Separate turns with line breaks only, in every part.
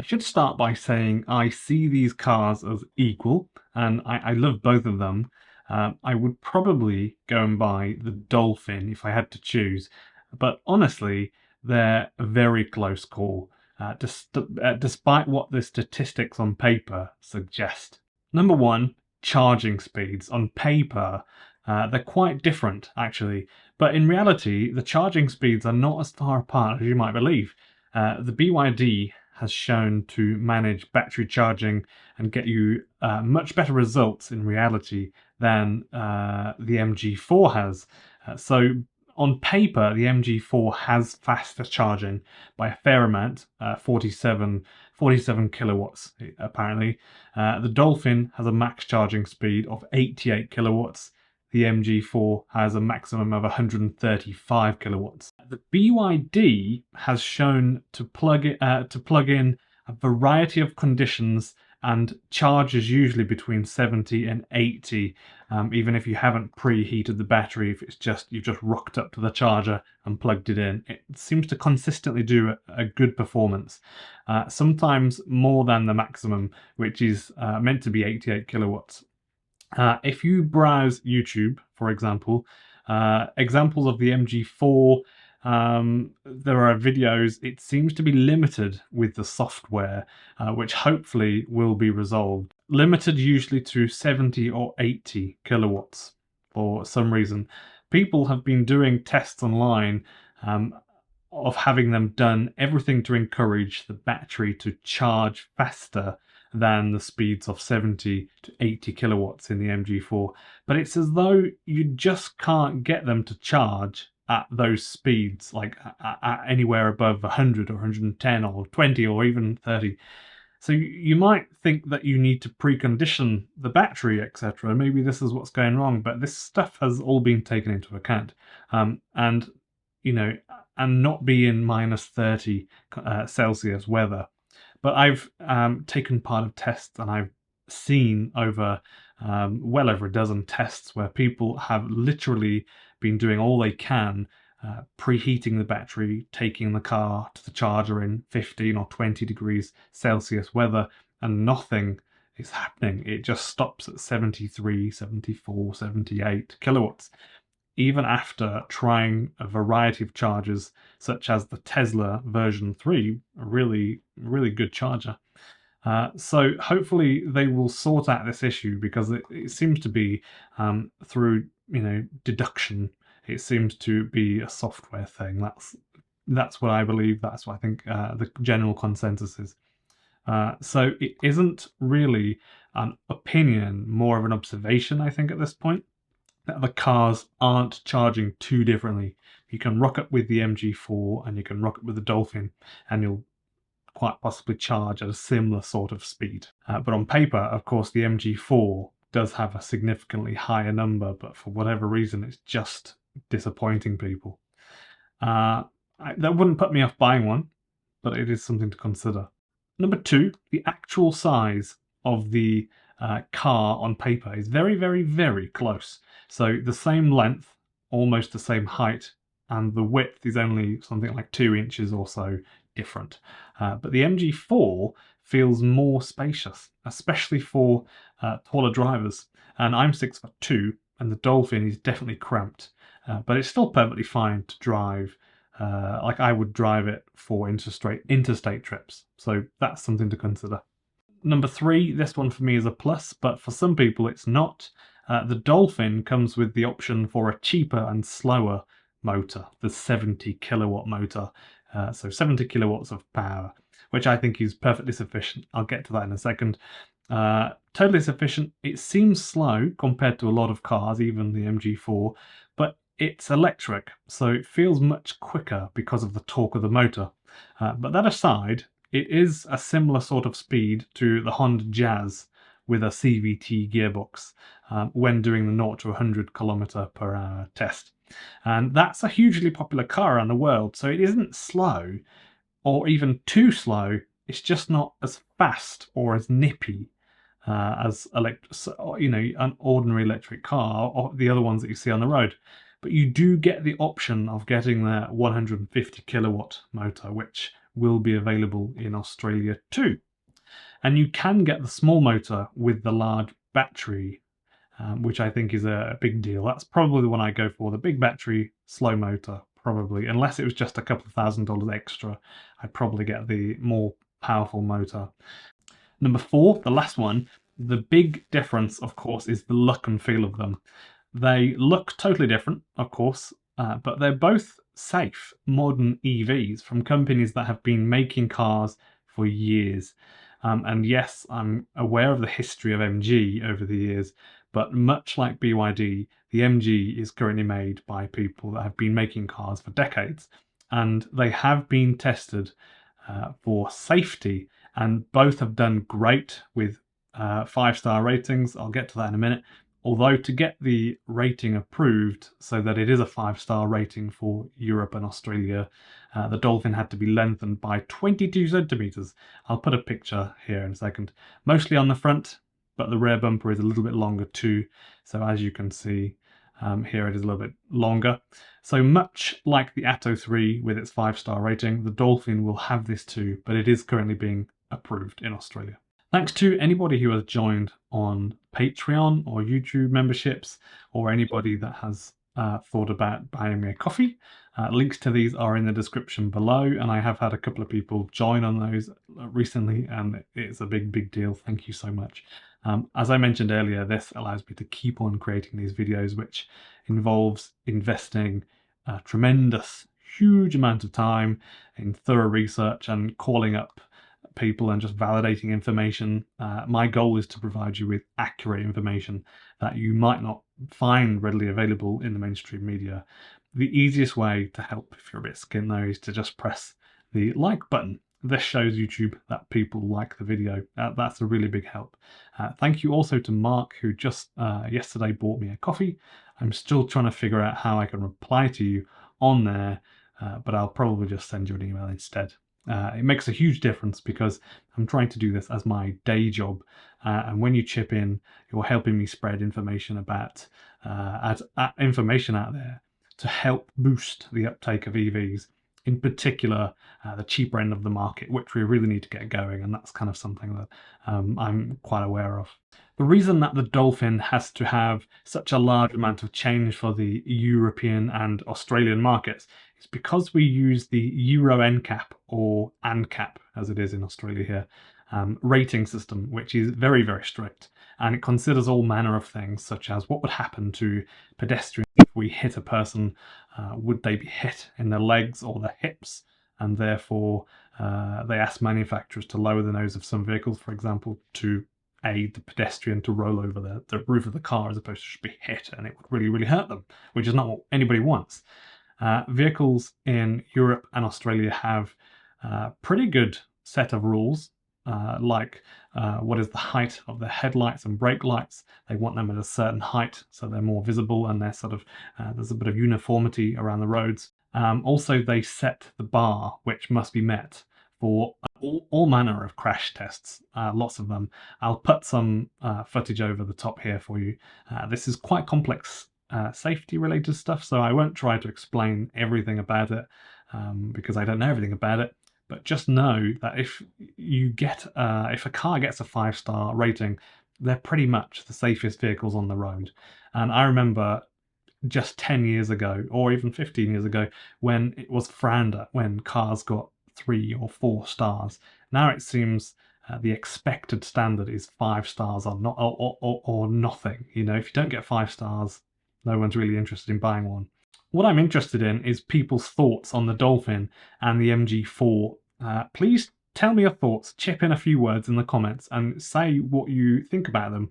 I should start by saying I see these cars as equal, and I love both of them. I would probably go and buy the Dolphin if I had to choose, but honestly, they're a very close call, despite what the statistics on paper suggest. Number one, charging speeds. On paper, they're quite different, actually, but in reality, the charging speeds are not as far apart as you might believe. The BYD has shown to manage battery charging and get you much better results in reality than the MG4 has. So on paper, the MG4 has faster charging by a fair amount, 47 kilowatts apparently. The Dolphin has a max charging speed of 88 kilowatts. The MG4 has a maximum of 135 kilowatts. The BYD has shown to plug in a variety of conditions and charges usually between 70 and 80, even if you haven't preheated the battery. If it's just you've just rocked up to the charger and plugged it in, it seems to consistently do a good performance, sometimes more than the maximum, which is meant to be 88 kilowatts. If you browse YouTube, for example, examples of the MG4, there are videos. It seems to be limited with the software, which hopefully will be resolved. Limited usually to 70 or 80 kilowatts for some reason. People have been doing tests online of having them done everything to encourage the battery to charge faster than the speeds of 70 to 80 kilowatts in the MG4. But it's as though you just can't get them to charge at those speeds, like at anywhere above 100 or 110 or 20 or even 30. So you might think that you need to precondition the battery, etc. Maybe this is what's going wrong, but this stuff has all been taken into account. And not be in minus 30 Celsius weather. But I've taken part of tests, and I've seen over well over a dozen tests where people have literally been doing all they can, preheating the battery, taking the car to the charger in 15 or 20 degrees Celsius weather, and nothing is happening. It just stops at 73, 74, 78 kilowatts. Even after trying a variety of chargers, such as the Tesla version 3, a really, really good charger. So hopefully they will sort out this issue, because it seems to be through deduction. It seems to be a software thing. That's what I believe. That's what I think the general consensus is. So it isn't really an opinion, more of an observation, I think, at this point, that the cars aren't charging too differently. You can rock up with the MG4 and you can rock up with the Dolphin, and you'll quite possibly charge at a similar sort of speed. But on paper, of course, the MG4 does have a significantly higher number, but for whatever reason, it's just disappointing people. That wouldn't put me off buying one, but it is something to consider. Number two, the actual size of the car on paper is very, very, very close. So the same length, almost the same height, and the width is only something like 2 inches or so different. But the MG4 feels more spacious, especially for taller drivers. And I'm 6'2", and the Dolphin is definitely cramped, but it's still perfectly fine to drive. Like I would drive it for interstate trips. So that's something to consider. Number three, this one for me is a plus, but for some people it's not. The Dolphin comes with the option for a cheaper and slower motor, the 70 kilowatt motor. So 70 kilowatts of power, which I think is perfectly sufficient. I'll get to that in a second. Totally sufficient. It seems slow compared to a lot of cars, even the MG4, but it's electric, so it feels much quicker because of the torque of the motor. But that aside, it is a similar sort of speed to the Honda Jazz with a CVT gearbox when doing the 0 to 100 km/h test. And that's a hugely popular car around the world, so it isn't slow or even too slow. It's just not as fast or as nippy as an ordinary electric car or the other ones that you see on the road. But you do get the option of getting the 150 kilowatt motor, which will be available in Australia too. And you can get the small motor with the large battery, which I think is a big deal. That's probably the one I go for, the big battery, slow motor, probably. Unless it was just a couple of $1,000s extra, I'd probably get the more powerful motor. Number 4, the last one, the big difference, of course, is the look and feel of them. They look totally different, of course, but they're both safe, modern EVs from companies that have been making cars for years. And yes, I'm aware of the history of MG over the years, but much like BYD, the MG is currently made by people that have been making cars for decades, and they have been tested for safety, and both have done great with 5-star ratings. I'll get to that in a minute. Although to get the rating approved so that it is a 5-star rating for Europe and Australia, the Dolphin had to be lengthened by 22 centimeters. I'll put a picture here in a second. Mostly on the front, but the rear bumper is a little bit longer too. So as you can see, here it is a little bit longer. So much like the Atto 3 with its 5-star rating, the Dolphin will have this too, but it is currently being approved in Australia. Thanks to anybody who has joined on Patreon or YouTube memberships, or anybody that has thought about buying me a coffee. Links to these are in the description below, and I have had a couple of people join on those recently, and it's a big deal. Thank you so much. As I mentioned earlier, this allows me to keep on creating these videos, which involves investing a tremendous, huge amount of time in thorough research and calling up people and just validating information. My goal is to provide you with accurate information that you might not find readily available in the mainstream media. The easiest way to help if you're a bit skint though is to just press the like button. This shows YouTube that people like the video. That's a really big help. Thank you also to Mark, who just yesterday bought me a coffee. I'm still trying to figure out how I can reply to you on there, but I'll probably just send you an email instead. It makes a huge difference because I'm trying to do this as my day job, and when you chip in, you're helping me spread information about information out there to help boost the uptake of EVs, in particular the cheaper end of the market, which we really need to get going, and that's kind of something that I'm quite aware of. The reason that the Dolphin has to have such a large amount of change for the European and Australian markets is because we use the Euro NCAP, or ANCAP as it is in Australia here, rating system, which is very strict, and it considers all manner of things, such as what would happen to pedestrians if we hit a person. Would they be hit in the legs or the hips? And therefore they ask manufacturers to lower the nose of some vehicles, for example, to aid the pedestrian to roll over the roof of the car as opposed to just be hit, and it would really hurt them, which is not what anybody wants. Vehicles in Europe and Australia have a pretty good set of rules, like what is the height of the headlights and brake lights. They want them at a certain height so they're more visible, and they're sort of there's a bit of uniformity around the roads. Also, they set the bar which must be met for all manner of crash tests, lots of them. I'll put some footage over the top here for you. This is quite complex safety related stuff, so I won't try to explain everything about it because I don't know everything about it. But just know that if a car gets a 5-star rating, they're pretty much the safest vehicles on the road. And I remember just 10 years ago, or even 15 years ago, when it was frowned at when cars got 3 or 4 stars. Now it seems the expected standard is 5 stars or not, or nothing. You know, if you don't get 5 stars, no one's really interested in buying one. What I'm interested in is people's thoughts on the Dolphin and the MG4. Please tell me your thoughts, chip in a few words in the comments and say what you think about them,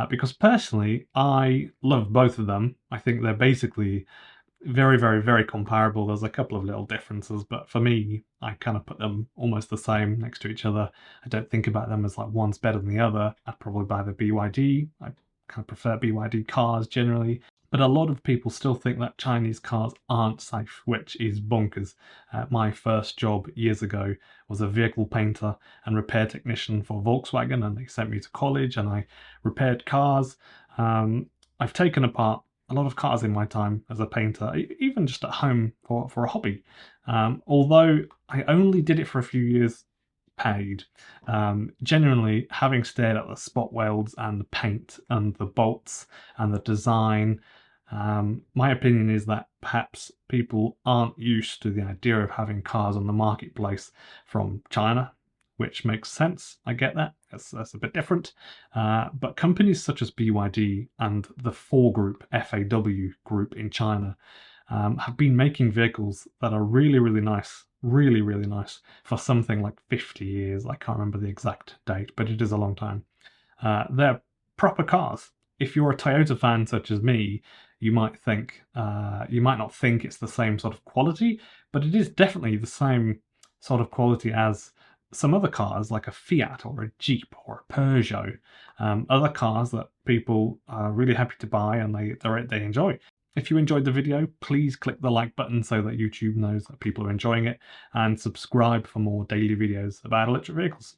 because personally I love both of them. I think they're basically very comparable. There's a couple of little differences, but for me, I kind of put them almost the same next to each other. I don't think about them as like one's better than the other. I'd probably buy the BYD. I kind of prefer BYD cars generally. But a lot of people still think that Chinese cars aren't safe, which is bonkers. My first job years ago was a vehicle painter and repair technician for Volkswagen, and they sent me to college and I repaired cars. I've taken apart a lot of cars in my time as a painter, even just at home for a hobby. Although I only did it for a few years paid. Genuinely, having stared at the spot welds and the paint and the bolts and the design, my opinion is that perhaps people aren't used to the idea of having cars on the marketplace from China, which makes sense. I get that. That's a bit different. But companies such as BYD and the FAW Group, FAW Group in China, have been making vehicles that are really, really nice, really, really nice for something like 50 years. I can't remember the exact date, but it is a long time. They're proper cars. If you're a Toyota fan such as me, you might not think it's the same sort of quality, but it is definitely the same sort of quality as some other cars like a Fiat or a Jeep or a Peugeot, other cars that people are really happy to buy and they enjoy. If you enjoyed the video, please click the like button so that YouTube knows that people are enjoying it, and subscribe for more daily videos about electric vehicles.